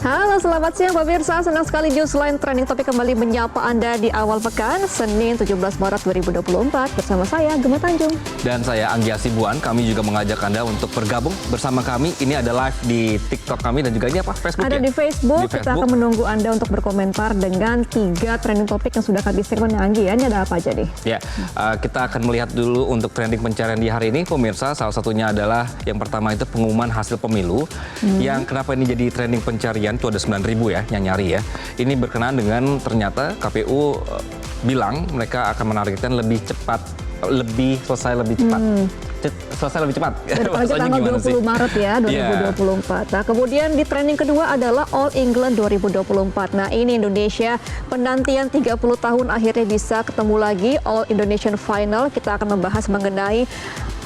Halo, selamat siang pemirsa. Senang sekali Newsline Trending Topik kembali menyapa Anda di awal pekan, Senin 17 Maret 2024. Bersama saya, Gemma Tanjung. Dan saya, Anggi Asibuan. Kami juga mengajak Anda untuk bergabung bersama kami. Ini ada live di TikTok kami dan juga ini apa? Facebook ada ya? di Facebook. Kita akan menunggu Anda untuk berkomentar dengan 3 trending topik yang sudah kami segmen Anggi ya. Ini ada apa aja nih? Ya, kita akan melihat dulu untuk trending pencarian di hari ini, pemirsa. Salah satunya adalah yang pertama itu pengumuman hasil pemilu. Yang kenapa ini jadi trending pencarian itu ada 9.000 ya yang nyari ya. Ini berkenaan dengan ternyata KPU bilang mereka akan menargetkan lebih cepat, selesai lebih cepat. Selesai lebih cepat. Apalagi tanggal 20 Maret ya 2024. Nah, kemudian di trending kedua adalah All England 2024. Nah, ini Indonesia penantian 30 tahun akhirnya bisa ketemu lagi All Indonesian Final. Kita akan membahas mengenai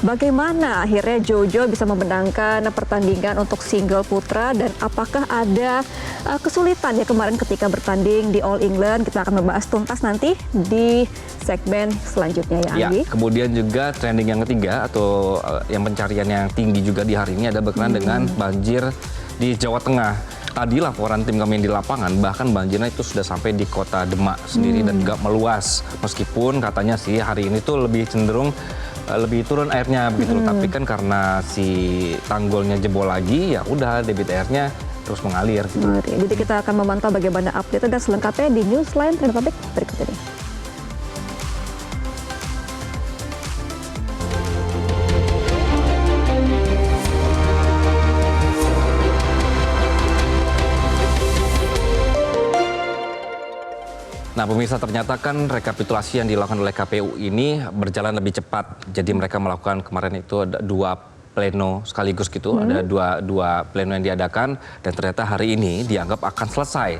bagaimana akhirnya Jojo bisa memenangkan pertandingan untuk single putra dan apakah ada kesulitan ya kemarin ketika bertanding di All England. Kita akan membahas tuntas nanti di segmen selanjutnya ya, Anggi. Ya, kemudian juga trending yang ketiga atau yang pencarian yang tinggi juga di hari ini ada berkenaan dengan banjir di Jawa Tengah. Tadi laporan tim kami di lapangan, bahkan banjirnya itu sudah sampai di kota Demak sendiri dan juga meluas. Meskipun katanya sih hari ini tuh lebih cenderung lebih turun airnya begitu, tapi kan karena si tanggulnya jebol lagi, ya udah debit airnya terus mengalir. Gitu. Jadi kita akan memantau bagaimana update dan selengkapnya di Newsline Trending Topik berikut ini. Nah, pemirsa, ternyata kan rekapitulasi yang dilakukan oleh KPU ini berjalan lebih cepat. Jadi mereka melakukan kemarin itu ada 2 pleno sekaligus gitu, ada dua pleno yang diadakan dan ternyata hari ini dianggap akan selesai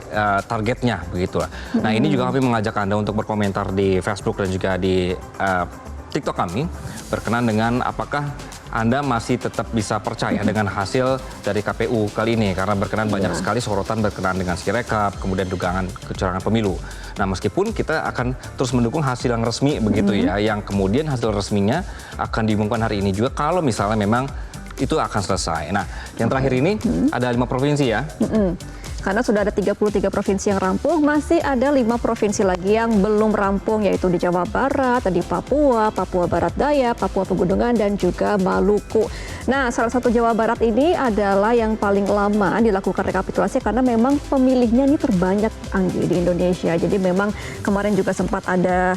targetnya begitu. Nah, ini juga kami mengajak Anda untuk berkomentar di Facebook dan juga di TikTok kami berkenaan dengan apakah Anda masih tetap bisa percaya dengan hasil dari KPU kali ini karena berkenaan banyak sekali sorotan berkenaan dengan Sirekap, kemudian dugaan kecurangan pemilu. Nah, meskipun kita akan terus mendukung hasil yang resmi begitu ya, yang kemudian hasil resminya akan diumumkan hari ini juga kalau misalnya memang itu akan selesai. Nah, yang terakhir ini ada 5 provinsi ya. Karena sudah ada 33 provinsi yang rampung, masih ada 5 provinsi lagi yang belum rampung, yaitu di Jawa Barat, di Papua, Papua Barat Daya, Papua Pegunungan, dan juga Maluku. Nah, salah satu Jawa Barat ini adalah yang paling lama dilakukan rekapitulasi karena memang pemilihnya ini terbanyak, Anggi, di Indonesia. Jadi memang kemarin juga sempat ada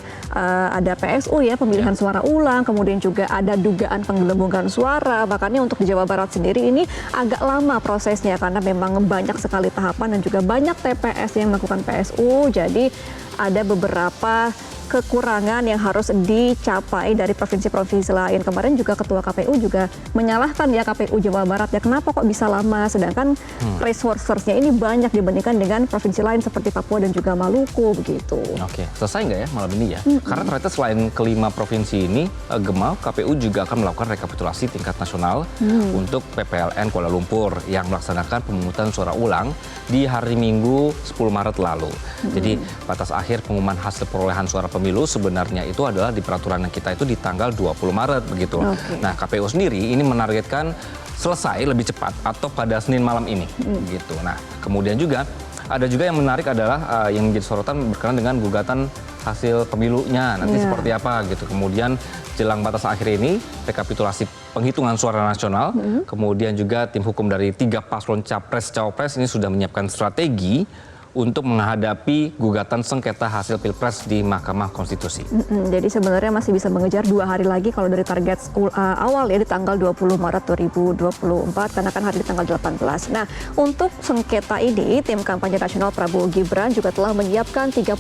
PSU ya, pemilihan suara ulang, kemudian juga ada dugaan penggelembungan suara. Makanya untuk di Jawa Barat sendiri ini agak lama prosesnya karena memang banyak sekali tahap dan juga banyak TPS yang melakukan PSU, jadi ada beberapa kekurangan yang harus dicapai dari provinsi-provinsi lain. Kemarin juga Ketua KPU juga menyalahkan ya KPU Jawa Barat ya kenapa kok bisa lama, sedangkan resources-nya ini banyak dibandingkan dengan provinsi lain seperti Papua dan juga Maluku begitu. Oke, selesai nggak ya malam ini ya? Karena ternyata selain kelima provinsi ini, Gemma, KPU juga akan melakukan rekapitulasi tingkat nasional untuk PPLN Kuala Lumpur yang melaksanakan pemungutan suara ulang di hari Minggu 10 Maret lalu. Jadi batas akhir pengumuman hasil perolehan suara pemilu sebenarnya itu adalah di peraturan kita itu di tanggal 20 Maret begitu. Nah, KPU sendiri ini menargetkan selesai lebih cepat atau pada Senin malam ini gitu. Nah, kemudian juga ada juga yang menarik adalah yang menjadi sorotan berkenaan dengan gugatan hasil pemilunya nanti seperti apa gitu. Kemudian jelang batas akhir ini rekapitulasi penghitungan suara nasional, kemudian juga tim hukum dari 3 paslon capres-cawapres ini sudah menyiapkan strategi untuk menghadapi gugatan sengketa hasil Pilpres di Mahkamah Konstitusi. Jadi sebenarnya masih bisa mengejar 2 hari lagi kalau dari target awal ya di tanggal 20 Maret 2024 karena kan hari di tanggal 18. Nah, untuk sengketa ini tim kampanye nasional Prabowo Gibran juga telah menyiapkan 35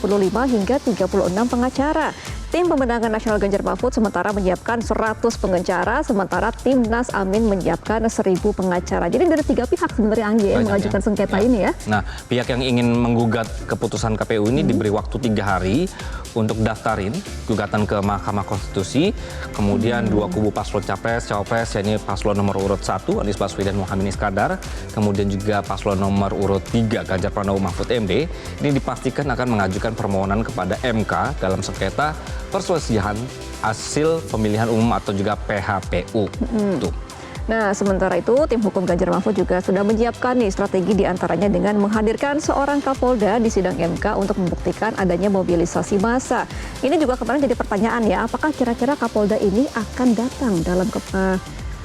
hingga 36 pengacara. Tim pemenangan nasional Ganjar Mahfud sementara menyiapkan 100 pengacara, sementara Timnas Amin menyiapkan 1.000 pengacara. Jadi dari 3 pihak sebenarnya, Anggi yang mengajukan sengketa ini ya. Nah, pihak yang ingin menggugat keputusan KPU ini diberi waktu 3 hari untuk daftarin gugatan ke Mahkamah Konstitusi. Kemudian 2 kubu paslon capres, cawapres, yakni paslon nomor urut 1 Anies Baswedan Muhammad Iskandar, kemudian juga paslon nomor urut 3 Ganjar Pranowo Mahfud MD, ini dipastikan akan mengajukan permohonan kepada MK dalam sengketa perselisihan hasil pemilihan umum atau juga PHPU. Tuh. Nah, sementara itu tim hukum Ganjar Mahfud juga sudah menyiapkan nih strategi diantaranya dengan menghadirkan seorang Kapolda di sidang MK untuk membuktikan adanya mobilisasi massa. Ini juga kemarin jadi pertanyaan ya, apakah kira-kira Kapolda ini akan datang dalam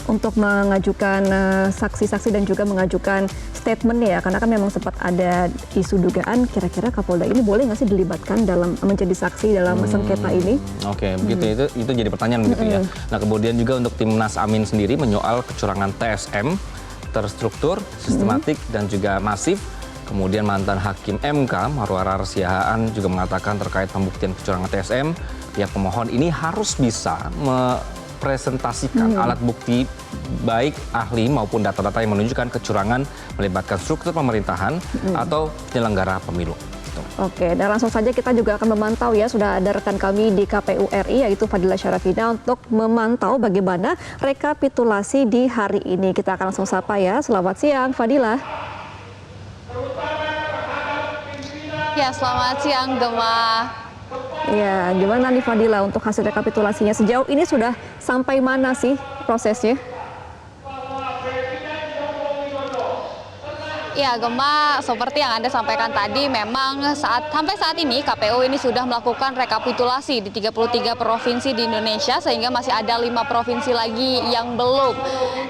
untuk mengajukan saksi-saksi dan juga mengajukan statement ya, karena kan memang sempat ada isu dugaan kira-kira Kapolda ini boleh nggak sih dilibatkan dalam menjadi saksi dalam sengketa ini? Oke, begitu itu jadi pertanyaan begitu ya. Nah, kemudian juga untuk Timnas Amin sendiri menyoal kecurangan TSM terstruktur, sistematik dan juga masif. Kemudian mantan Hakim MK Marwara Siahaan juga mengatakan terkait pembuktian kecurangan TSM, pihak pemohon ini harus bisa presentasikan alat bukti baik ahli maupun data-data yang menunjukkan kecurangan melibatkan struktur pemerintahan atau penyelenggara pemilu. Oke, dan langsung saja kita juga akan memantau ya, sudah ada rekan kami di KPU RI yaitu Fadila Syarafina untuk memantau bagaimana rekapitulasi di hari ini. Kita akan langsung sapa ya. Selamat siang Fadila. Ya, selamat siang Gemma. Ya, gimana nih Fadila untuk hasil rekapitulasinya? Sejauh ini sudah sampai mana sih prosesnya? Ya, Gemma, seperti yang Anda sampaikan tadi, memang sampai saat ini KPU ini sudah melakukan rekapitulasi di 33 provinsi di Indonesia, sehingga masih ada 5 provinsi lagi yang belum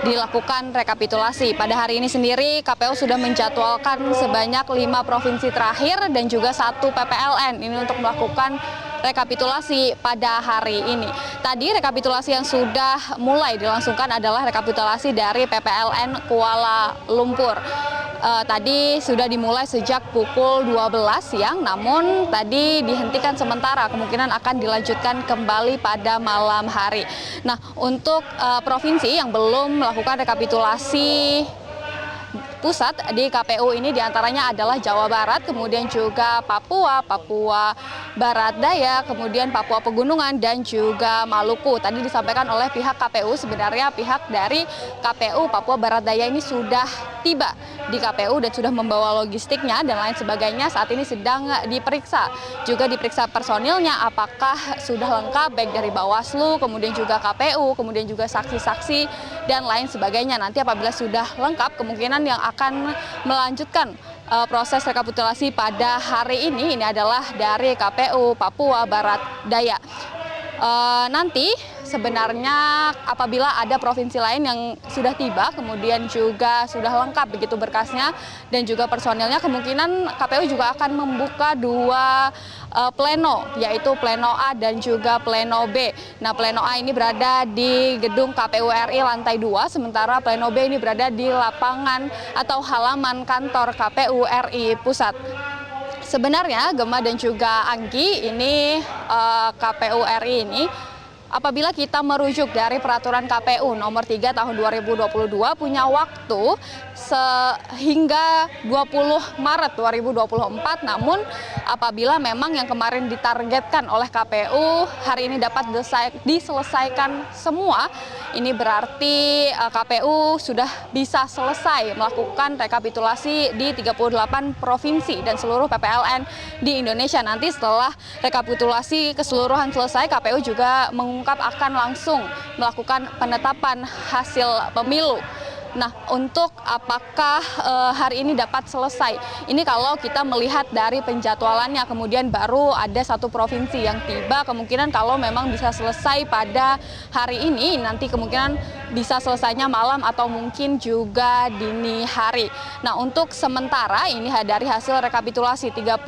dilakukan rekapitulasi. Pada hari ini sendiri KPU sudah menjadwalkan sebanyak 5 provinsi terakhir dan juga 1 PPLN ini untuk melakukan rekapitulasi pada hari ini. Tadi rekapitulasi yang sudah mulai dilangsungkan adalah rekapitulasi dari PPLN Kuala Lumpur. Tadi sudah dimulai sejak pukul 12 siang, namun tadi dihentikan sementara, kemungkinan akan dilanjutkan kembali pada malam hari. Nah, untuk provinsi yang belum melakukan rekapitulasi pusat di KPU ini diantaranya adalah Jawa Barat, kemudian juga Papua Barat Daya, kemudian Papua Pegunungan, dan juga Maluku. Tadi disampaikan oleh pihak KPU, sebenarnya pihak dari KPU Papua Barat Daya ini sudah tiba di KPU dan sudah membawa logistiknya dan lain sebagainya. Saat ini sedang diperiksa. Juga diperiksa personilnya apakah sudah lengkap, baik dari Bawaslu, kemudian juga KPU, kemudian juga saksi-saksi dan lain sebagainya. Nanti apabila sudah lengkap, kemungkinan yang akan melanjutkan proses rekapitulasi pada hari ini adalah dari KPU Papua Barat Daya. Nanti sebenarnya apabila ada provinsi lain yang sudah tiba, kemudian juga sudah lengkap begitu berkasnya dan juga personilnya, kemungkinan KPU juga akan membuka 2 pleno, yaitu pleno A dan juga pleno B. Nah, pleno A ini berada di gedung KPU RI lantai 2, sementara pleno B ini berada di lapangan atau halaman kantor KPU RI Pusat. Sebenarnya Gemma dan juga Anggi, ini KPU RI ini apabila kita merujuk dari peraturan KPU nomor 3 tahun 2022 punya waktu sehingga 20 Maret 2024, namun apabila memang yang kemarin ditargetkan oleh KPU hari ini dapat diselesaikan semua, ini berarti KPU sudah bisa selesai melakukan rekapitulasi di 38 provinsi dan seluruh PPLN di Indonesia. Nanti setelah rekapitulasi keseluruhan selesai, KPU juga mengungkap akan langsung melakukan penetapan hasil pemilu. Nah, untuk apakah hari ini dapat selesai? Ini kalau kita melihat dari penjadwalannya, kemudian baru ada 1 provinsi yang tiba, kemungkinan kalau memang bisa selesai pada hari ini, nanti kemungkinan bisa selesainya malam atau mungkin juga dini hari. Nah, untuk sementara ini dari hasil rekapitulasi 33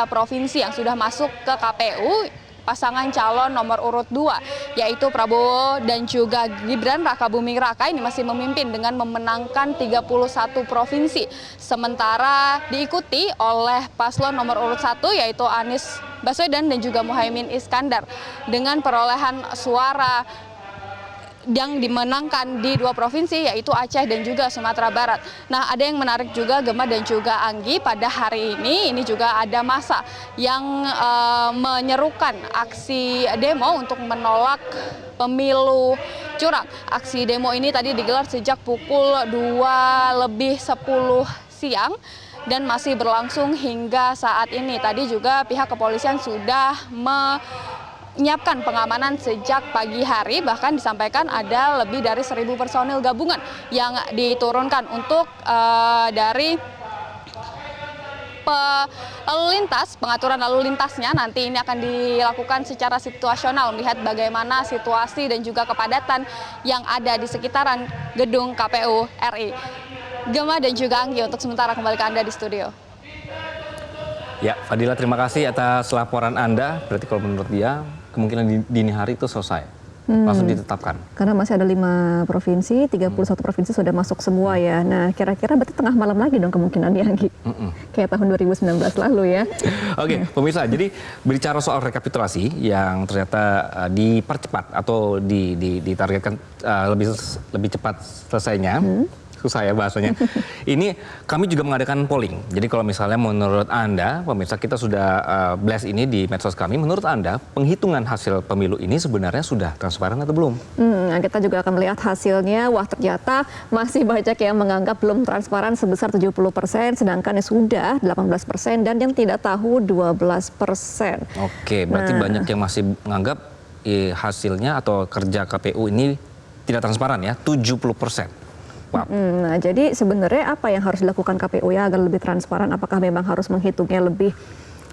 provinsi yang sudah masuk ke KPU, pasangan calon nomor urut 2 yaitu Prabowo dan juga Gibran Rakabuming Raka ini masih memimpin dengan memenangkan 31 provinsi. Sementara diikuti oleh paslon nomor urut 1 yaitu Anies Baswedan dan juga Muhaimin Iskandar dengan perolehan suara yang dimenangkan di 2 provinsi yaitu Aceh dan juga Sumatera Barat. Nah, ada yang menarik juga Gemma dan juga Anggi, pada hari ini juga ada massa yang menyerukan aksi demo untuk menolak pemilu curang. Aksi demo ini tadi digelar sejak pukul 2:10 siang dan masih berlangsung hingga saat ini. Tadi juga pihak kepolisian sudah menyiapkan pengamanan sejak pagi hari, bahkan disampaikan ada lebih dari 1.000 personil gabungan yang diturunkan untuk dari lalu lintas, pengaturan lalu lintasnya nanti ini akan dilakukan secara situasional, melihat bagaimana situasi dan juga kepadatan yang ada di sekitaran gedung KPU RI. Gema dan juga Anggi, untuk sementara kembali ke Anda di studio. Ya, Fadila, terima kasih atas laporan Anda. Berarti kalau menurut dia, kemungkinan dini hari itu selesai. Langsung ditetapkan. Karena masih ada 5 provinsi, 31 provinsi sudah masuk semua ya. Nah, kira-kira berarti tengah malam lagi dong kemungkinannya, Anggi. Kayak tahun 2019 lalu ya. Oke, pemirsa, jadi berbicara soal rekapitulasi yang ternyata dipercepat atau ditargetkan lebih cepat selesainya. Susah ya bahasanya. Ini kami juga mengadakan polling. Jadi kalau misalnya menurut Anda, pemirsa, kita sudah blast ini di medsos kami. Menurut Anda, penghitungan hasil pemilu ini sebenarnya sudah transparan atau belum? Nah, kita juga akan melihat hasilnya. Wah, ternyata masih banyak yang menganggap belum transparan sebesar 70%, sedangkan yang sudah 18% dan yang tidak tahu 12%. Oke, berarti banyak yang masih menganggap hasilnya atau kerja KPU ini tidak transparan ya, 70%. Wow. Nah, jadi sebenarnya apa yang harus dilakukan KPU ya agar lebih transparan? Apakah memang harus menghitungnya lebih,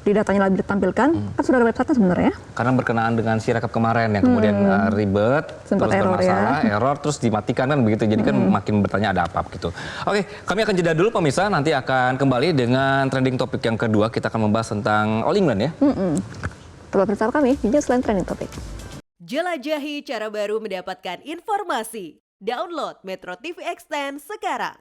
di datanya lebih ditampilkan? Kan sudah ada website sebenarnya. Karena berkenaan dengan Sirekap kemarin yang kemudian ribet, Sempat terus error bermasalah, error, terus dimatikan kan begitu. Jadi kan makin bertanya ada apa gitu. Oke, kami akan jeda dulu pemirsa, nanti akan kembali dengan trending topik yang kedua. Kita akan membahas tentang All England ya. Tetap bersama kami di Newsline Trending Topic. Jelajahi cara baru mendapatkan informasi. Download Metro TV Extend sekarang.